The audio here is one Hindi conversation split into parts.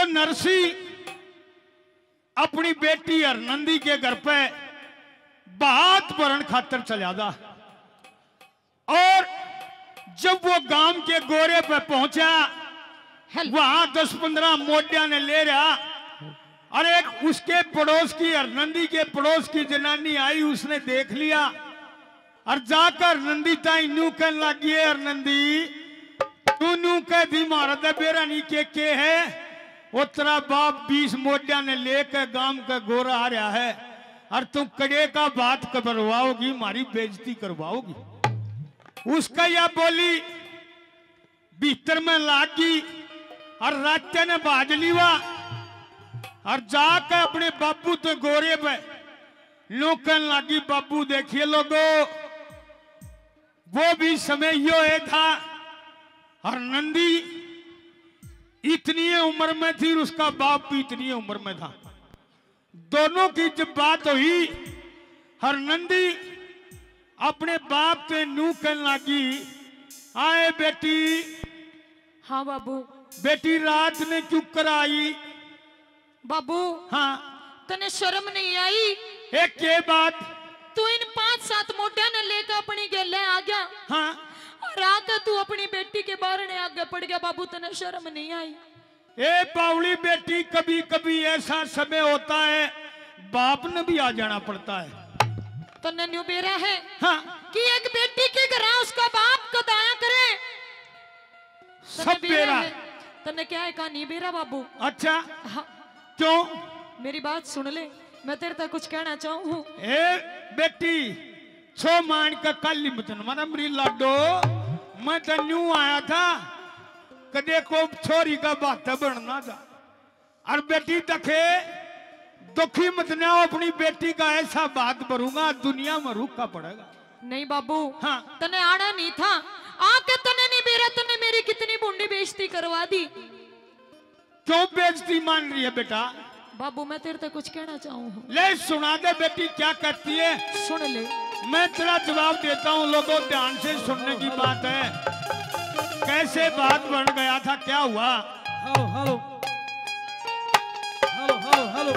नरसी अपनी बेटी हरनंदी के घर पे बात भरण खातर चला था। और जब वो गांव के गोरे पे पहुंचा, वहां 10-15 मोडिया ने ले रहा। और एक उसके पड़ोस की हरनंदी के पड़ोस की जनानी आई, उसने देख लिया और जाकर हरनंदी ताई नू कहने लगी, हरनंदी तू नू कह दी मारा बेरा नहीं के है, वो तेरा बाप 20 मोडिया ने लेकर गांव का गोरा आ रहा है और तू कड़े का बात करवाओगी, हमारी बेइज्जती करवाओगी। उसका यह बोली भीतर में लागी और रास्ते ने बाज लिया और जाकर अपने बाबू तो गोरे पे नोकन लगी। बाबू देखिए लोगों, वो भी समय यो है था, हरनंदी इतनी उम्र में थी और उसका बाप भी इतनी उम्र में था। दोनों की जब बात हुई, हरनंदी अपने बाप पे नू कहने लगी, आए बेटी। हाँ बाबू। बेटी रात ने क्यों कर आई? बाबू हाँ। तने शर्म नहीं आई? एक के बात तू इन 5-7 मोटिया ने लेकर अपनी गेले आ गया। हाँ। और आकर तू अपनी बेटी के बारे आगे पड़ गया। बाबू तने शर्म नहीं आई? ए बावली बेटी, कभी कभी ऐसा समय होता है बाप ने भी आ जाना पड़ता है। तने न्यू बेरा है हाँ। कि एक बेटी के घर उसका बाप को दाया करे। सब बेरा। तने क्या है कहा नहीं बेरा बाबू? अच्छा। हाँ। क्यों? मेरी बात सुन ले, मैं तेरे तक कुछ कहना चाहूँ। ए बेटी, छो मान का काली मतन मारा मरी लाडो, मैं तो न्यू आया था, कदे को छोरी का बात बनना था। और बेटी तके दुखी मत ना, अपनी बेटी का ऐसा बात भरूंगा दुनिया में रूखा पड़ेगा। नहीं बाबू। हाँ। तने आना नहीं था, आके तने नहीं बेरा, तने मेरी कितनी बुंडी बेइज्जती करवा दी। क्यों बेइज्जती मान रही है बेटा? बाबू मैं तेरे तक कुछ कहना चाहूँ। ले सुना दे बेटी, क्या कहती है सुन ले। मैं तेरा जवाब देता हूँ, लोगों ध्यान से सुनने की बात है। कैसे बात बन गया था, क्या हुआ? Hello hello hello hello hello.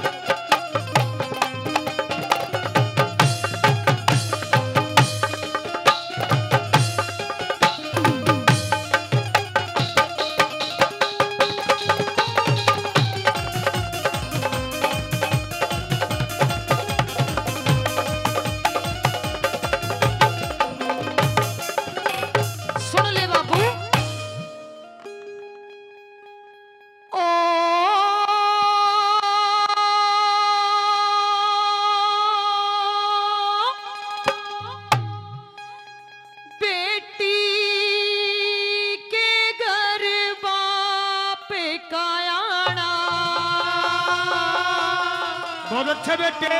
बहुत अच्छे बेटे।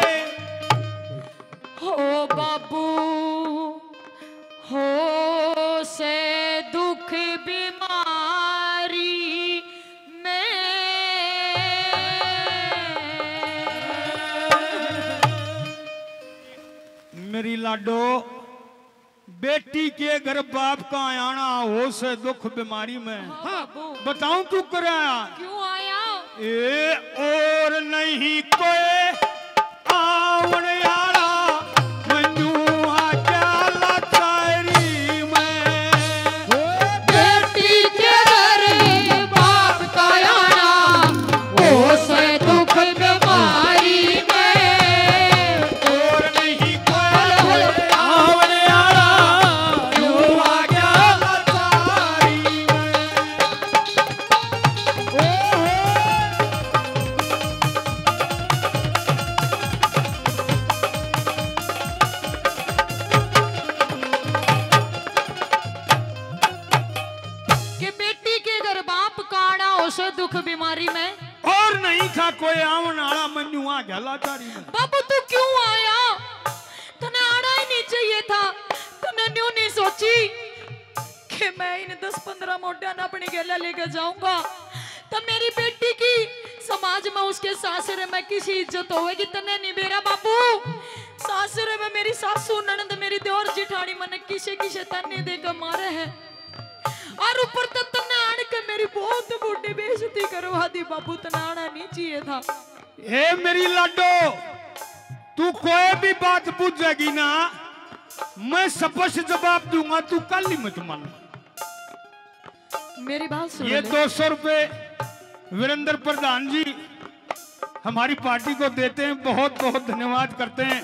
हो बाबू हो से दुख बीमारी में, मेरी लाडो, बेटी के घर बाप का आना हो से दुख बीमारी में। हाँ, बताऊं क्यों कराया? क्यों आया? ए और नहीं कोई आवन यारा मनु आजा लाचारी में। बेटी के घर बाप का आना हो से दुख बीमारी में, और नहीं कोई आवन यारा मनु आजा लाचारी में। दुख बीमारी में और नहीं था कोई आवन आला मनु आ गया लाचारी में। बाबू तू क्यों आया? तने आना ही नहीं चाहिए था। तने न्यू नहीं सोची कि मैं इन 10-15 मोटिया ना अपनी गेला लेकर जाऊंगा तो मेरी बेटी की समाज में उसके सासरे में किसी इज्जत होगी? तने नहीं बेरा बाबू। सासरे में मेरी सासू ननद मेरी देवर जिठानी मन किसे किसे तन्ने देकर मारे हैं और ऊपर तक तन्ने आने के मेरी बहुत तो बूढ़ी बेइज्जती करवा दी बाबू, तनाना नहीं चाहिए था। ए मेरी लाडो, तू कोई भी बात पूछेगी ना, मैं स्पष्ट जवाब दूंगा, तू कल ही मत मान। मेरी बात सुन ये ले। 200 रुपए वीरेंद्र प्रधान जी हमारी पार्टी को देते हैं, बहुत बहुत धन्यवाद करते हैं,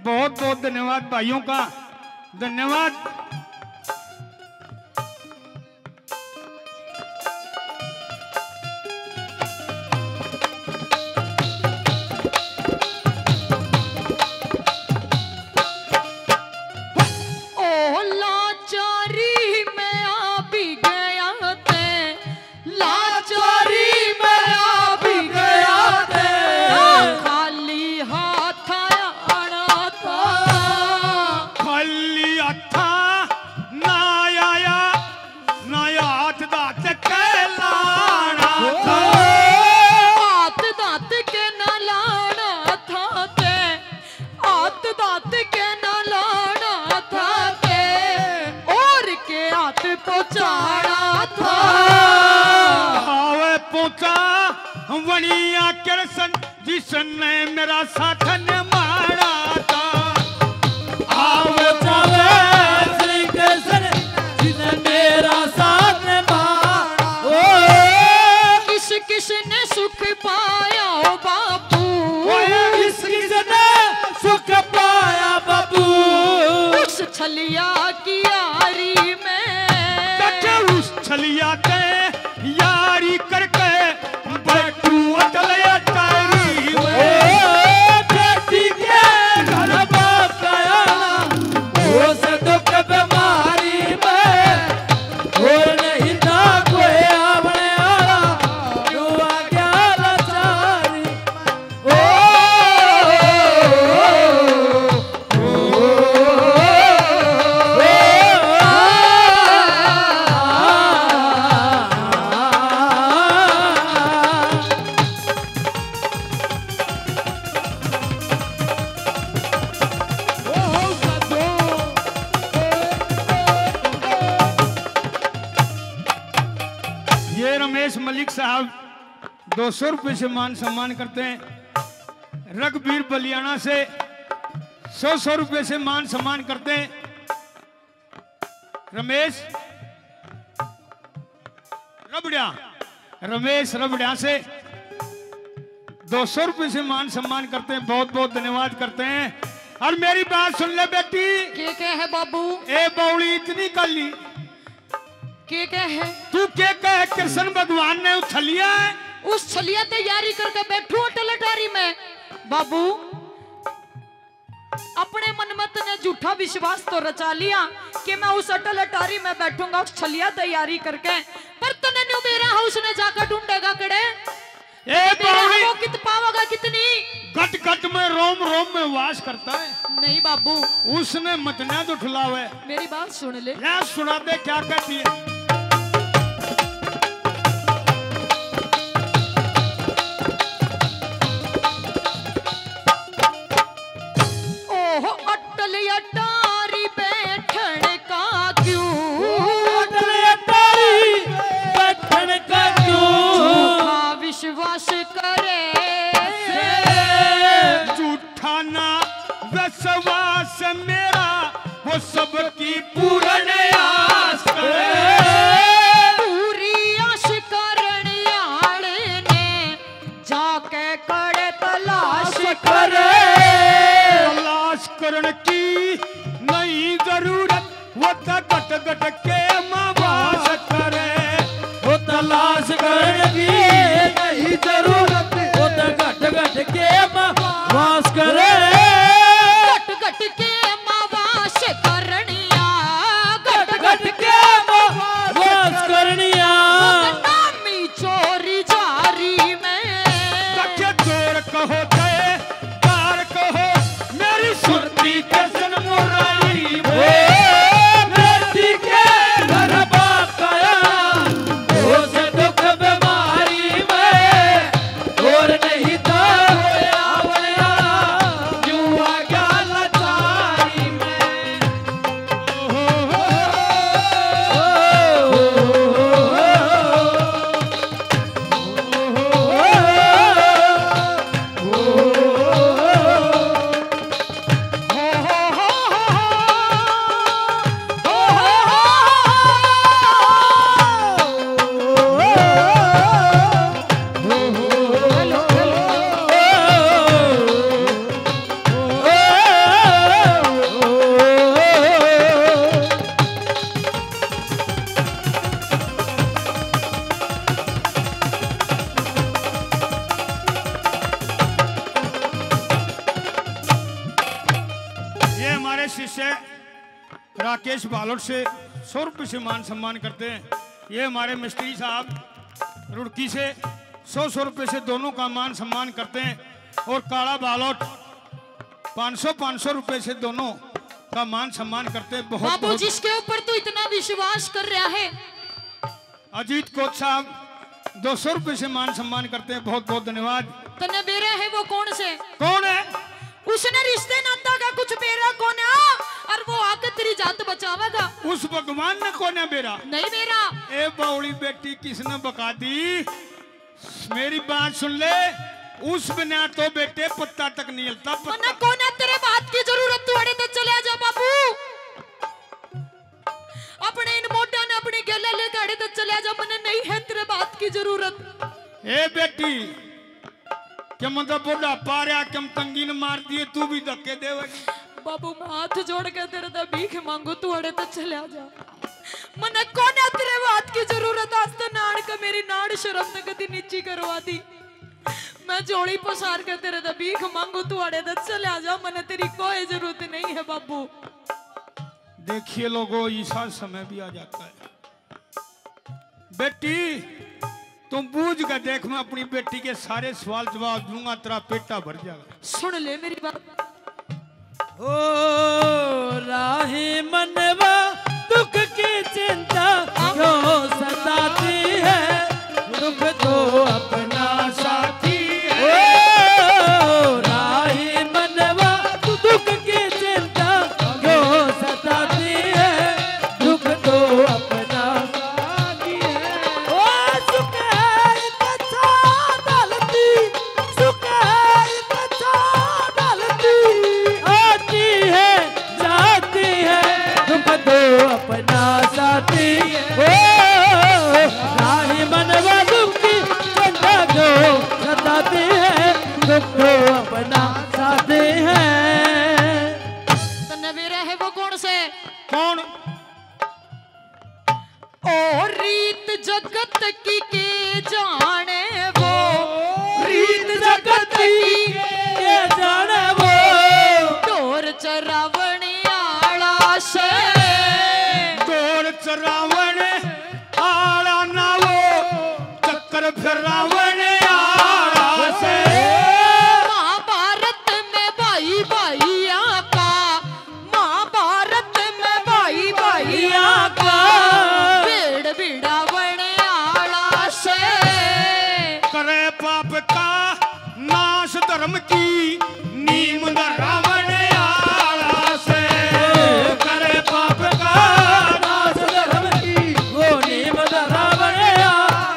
बहुत बहुत धन्यवाद भाइयों का, धन्यवाद। वणिया कृष्ण जिसने मेरा साथन मारा था, आओ चले श्री कृष्ण जिसने मेरा साथ मारा। ओ किस किस ने सुख पाया ओ बापू, किस किस ने सुख पाया बाबू, उस छलिया की यारी में, उस छलिया के यारी करके बैठू अटल अटारी बेटी के घर बाप गया उस दुख बीमारी में, और नहीं था कोई अपने आला जो आ गया लाचारी। ये रमेश मलिक साहब 200 रुपए से मान सम्मान करते हैं, रघुवीर बलियाना से 100 रुपए से मान सम्मान करते हैं, रमेश रबड़िया से 200 रुपए से मान सम्मान करते हैं, बहुत बहुत धन्यवाद करते हैं। और मेरी बात सुन ले बेटी, के है बाबू, ए बौली इतनी कर ली, के है तू क्या कहे कृष्ण भगवान ने उछलिया है, उस छलिया तैयारी करके बैठू अटल अटारी में। बाबू अपने मनमत ने झूठा विश्वास तो रचा लिया कि मैं उस अटल अटारी में बैठूंगा उस छलिया तैयारी करके, पर तने न्यू मेरा हाउस ने जाकर ढूंढेगा कड़े, ए बौली वो कित पावगा कितनी, गट गट में रोम रोम में वास करता है, नहीं बाबू उसने मतना तो ठुलावे। मेरी बात सुन ले, या सुना दे क्या कहती है। ओहो अटल अटारी बैठन का क्यों, अटल अटारी बैठन का क्यों, झूठा विश्वास करे, झूठा ना विश्वास मेरा वो सबकी पूर्ण आस करे, पूरी आस करने आले ने जाके करे तलाश करे, तलाश करने की नहीं जरूरत, वो तो गट गट के मावास करे, वो तलाश करने की नहीं जरूरत, वो तो घट घट के वास करे, गट गट के मावास करनिया, गट घट के वास करनिया, नामी चोरी जारी में, सच्चे चोर कहो थे कार कहो मेरी सुरती के जन्म मुरारी में, बेटी के से राकेश बालोट से 100 रुपये से मान सम्मान करते हैं। ये हमारे मिस्त्री साहब रुड़की से 100 रुपये से दोनों का मान सम्मान करते हैं। और काला बालोट 500 रुपये से दोनों का मान सम्मान करते हैं। बहुत बाबू बहुत जिसके ऊपर तू इतना विश्वास कर रहा है, अजीत कोच साहब 200 रुपये से मान सम्मान करते हैं। बहुत बहुत धन्यवाद। तने बेरा है वो कौन से? कौन है? उसने रिश्ते नाता का कुछ बेरा कौन है और वो आकर तेरी जात बचावेगा? उस भगवान ने कौन है बेरा? नहीं बेरा। ए बावड़ी बेटी किसने बका दी? मेरी बात सुन ले, उस बिना तो बेटे पत्ता तक नहीं हिलता। मना कौन है? तेरे बात की जरूरत तू अड़े तो चले जा बाबू। अपने इन मोटा ने अपनी गले लेकर अड़े तो चले जा। मने नहीं है तेरे बात की जरूरत। ए बेटी क्या मतलब बुढ़ापा रहा, कम तंगी ने मार दिए, तू भी धक्के देवेगी? बाबू मैं हाथ जोड़ के तेरे तो भीख मांगू, तू अड़े तो चले जा। मने कौन है तेरे बात की जरूरत? आज तो नाड़ का मेरी नाड़ शर्म तक कदी नीची करवा दी। मैं जोड़ी पसार के तेरे तो भीख मांगू, तू अड़े तो चले जा। मने तेरी कोई जरूरत नहीं है बाबू। देखिए लोगों, ऐसा समय भी आ जाता है। बेटी तुम बूझ कर देख, मैं अपनी बेटी के सारे सवाल जवाब दूंगा, तेरा पेटा भर जाएगा। सुन ले मेरी बात। ओ राही मनवा दुख की चिंता क्यों सताती है, दुख तो अपना साथी है। ओ राही मनवा दुख की चिंता क्यों सताती है, दुख तो अपना साथी है। ओ सुख है कच्चा डालती, सुख है कच्चा डालती, आती है जाती है, दुख तो अपना साथी। ओ राही मनवा दुख की चिंता क्यों सताती है, दुख तो अपना साथी है। तन्ने मेरा है वो कौन से? कौन? ओ रीत जगत की के जाने वो, रीत जगत की के जाने वो, ढोर चरावण आला से, दौड़ चरावण आला ना वो, चक्कर फिरावण आला से। महाभारत में भाई भाइया का, महाभारत में भाई भाइया का, भीड़ भिड़ावण आला से। करे पाप का नाश धर्म की नीम धरावण आला से। करे पाप का नाश धर्म की वो नीम धरावण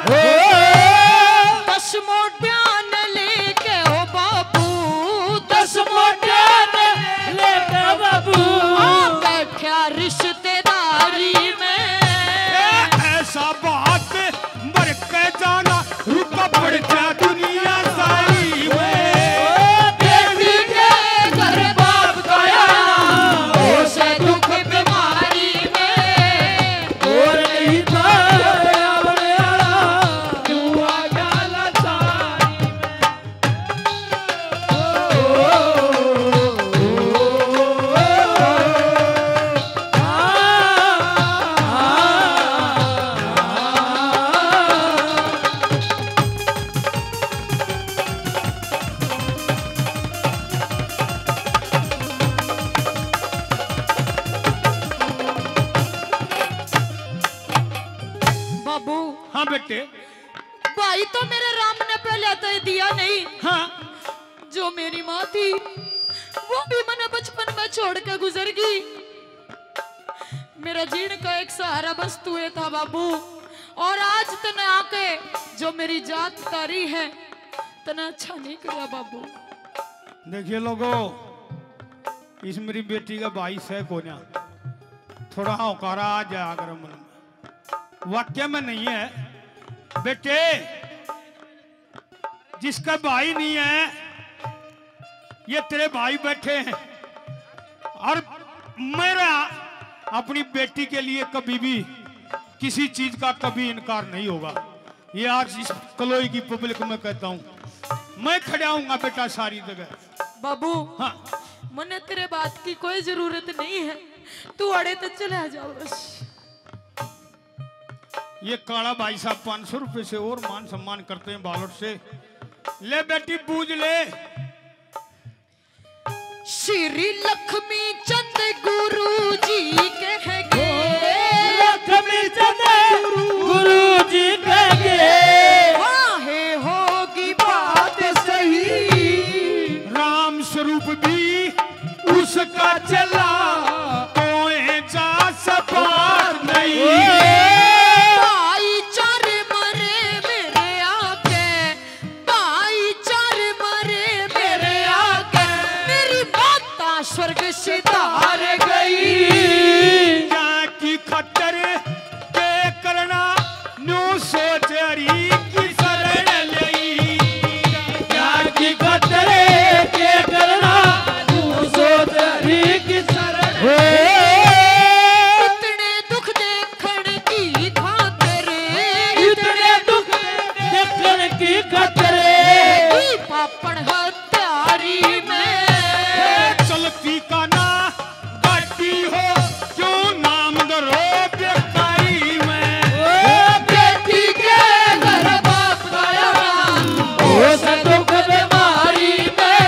हो। दस मोढ्यान लेके हो बाबू, दस मोढ्यान लेके बाबू, आ बैठा रिश्तेदारी में। ऐसा बात मर के जाना, रुका पड़ जा दुनिया सारी में। बेटी के घर बाप का आना, उसे दुख बीमारी में। और नहीं था अपने आला, तू आ गया लाचारी बाबू हाँ बेटे, भाई तो मेरे राम ने पहले तो दिया नहीं। हाँ जो मेरी माँ थी वो भी मैंने बचपन में छोड़ कर गुजर गई। मेरा जीण का एक सहारा बस तू ही था बाबू। और आज तने आके जो मेरी जात तारी है, तने अच्छा नहीं किया बाबू। देखिए लोगों, इस मेरी बेटी का भाई से कोन्या थोड़ा औकारा आ जाए अगर मन में, वाक्य में नहीं है। बेटे जिसका भाई नहीं है, ये तेरे भाई बैठे हैं, और मेरा अपनी बेटी के लिए कभी भी किसी चीज का कभी इनकार नहीं होगा। ये आज इस कलोई की पब्लिक में कहता हूं, मैं खड़ा हूंगा बेटा सारी जगह। बाबू हाँ मने तेरे बात की कोई जरूरत नहीं है, तू अड़े तो चला जाओ बस। ये काला भाई साहब 500 रुपए से और मान सम्मान करते हैं बालोट से। ले बेटी पूज ले। श्री लक्ष्मी चंद गुरु जी कहेंगे, लक्ष्मी चंद गुरु जी कहेंगे, वाहे होगी बात सही, राम स्वरूप भी उसका चला, कोई जा सपार नहीं। भाईचारे मरे मेरे आके, भाईचारे मरे मेरे आके, मेरी माता स्वर्ग से तार गई। क्या की खतर के करना न्यू सोचरी की शरण लई, क्या की खतरे के करना तू सोच रही की शरण हो। इतने दुख देखण की खातिर, इतने दुख देखने की खतरे, ई पापड़ हत्यारी में चलती का ना गाड़ी हो, क्यों नाम दरो बेकारी में। बेटी के घर बाप गया, हो दुख बीमारी में,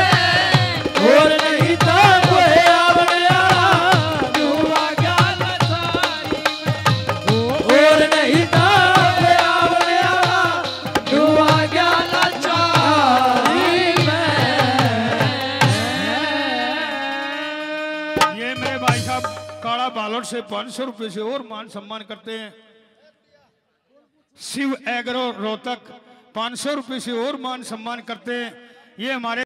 और नहीं तो कोई आवने दुआ ज्ञान सारी में, और नहीं तो कोई आवने दुआ ज्ञान सारी में। ये मेरे भाई साहब काला बालोट से 500 रुपए से और मान सम्मान करते हैं। शिव एग्रो रोहतक 500 रुपए से और मान सम्मान करते हैं। ये हमारे